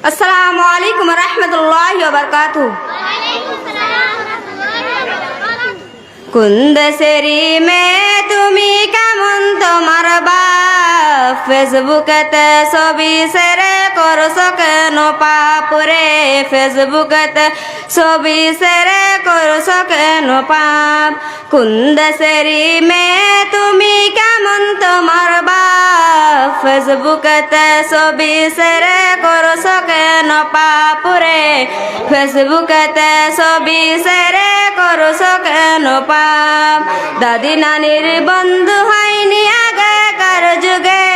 আসসালামু আলাইকুম রহমতুল্লাহি ওয়া বারাকাতুহু। কোন দেশেরি মেয়ে তুমি, কেমন তোমার বাপ? ফেসবুকেতে ছবি শেয়ার করছো কেন পাপরে? ফেসবুকেতে ছবি শেয়ার করছো কেন পাপ? কোন দেশেরি মেয়ে তুমি, কেমন তোমার বাপ? ফেসবুকেতে ছবি শেয়ার করছো কেন পাপরে? ফেসবুকেতে ছবি শেয়ার করছো কেন পাপ? দাদি নানির বন্ধু হয়নি আগেকার যুগে,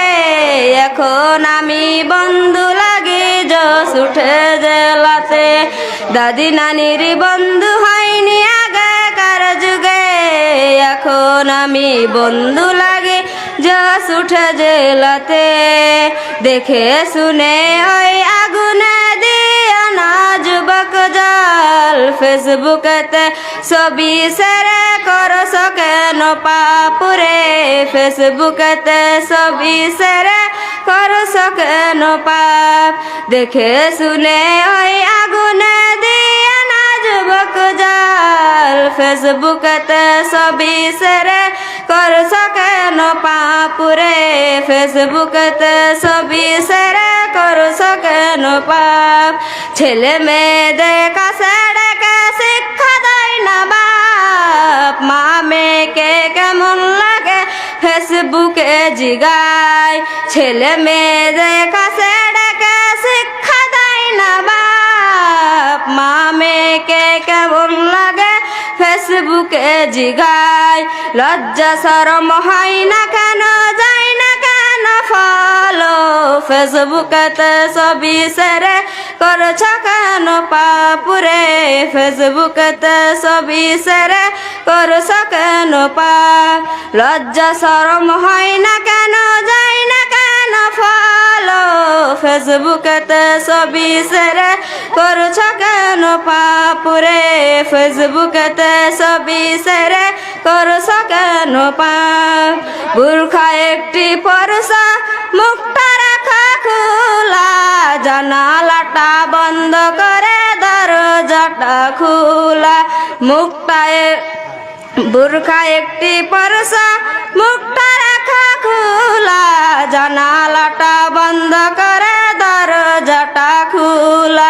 এখন আমি বন্ধু লাগি জোশ উঠে জেলাতে। দাদি নানির বন্ধু হয়নি আগেকার যুগে, এখন আমি বন্ধু লাগে জোশ উঠে জেলাতে। দেখে শুনে ওই আগুনে দিও না যুবক জল, ফেসবুকেতে ছবি শেয়ার করছো কেন পাপরে? ফেসবুকেতে ছবি শেয়ার করছো কেন পাপ? দেখে শুনে ওই আগুনে দিও না যুবক জল, ফেসবুকেতে ছবি শেয়ার করছো কেন পাপরে? ফেসবুকেতে ছবি শেয়ার করছো কেন পাপ? ছেলে মেয়েদের কাছে ডেকে শিক্ষা দেয় না বাপ, মা মেয়েকে কেমন লাগে ফেসবুকে জিগায়। ছেলে মেয়েদের কাছে ডেকে শিক্ষা দেয় না বাপ, মা মেয়েকে কেমন লাগে ফেসবুকে জিগায়। লজ্জা শরম হয় না কেন, যায় না কেন ফলো? ফেসবুকেতে ছবি শেয়ার করছো কেন পাপরে? ফেসবুকেতে ছবি শেয়ার করছো কেন পাপ? লজ্জা শরম হয় না কেন, যায় না কেন ফলো? ফেসবুকেতে ছবি শেয়ার করছো কেন পাপরে? ফেসবুকেতে ছবি শেয়ার করছো কেন পাপ? বুরখা একটি পরশা, মুখটা রাখা খোলা, জানালাটা বন্ধ করে দরজাটা খোলা। বুরখা একটি পরশা, মুখটা রাখা খোলা, জানালাটা বন্ধ করে দরজাটা খোলা।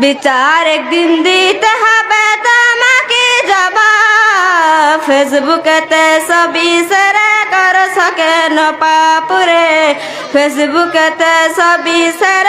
বিচার একদিন দিতে হবে তোমাকে জবাব, ফেসবুকেতে ছবি শেয়ার করছো কেন পাপরে? ফেসবুকেতে ছবি শেয়ার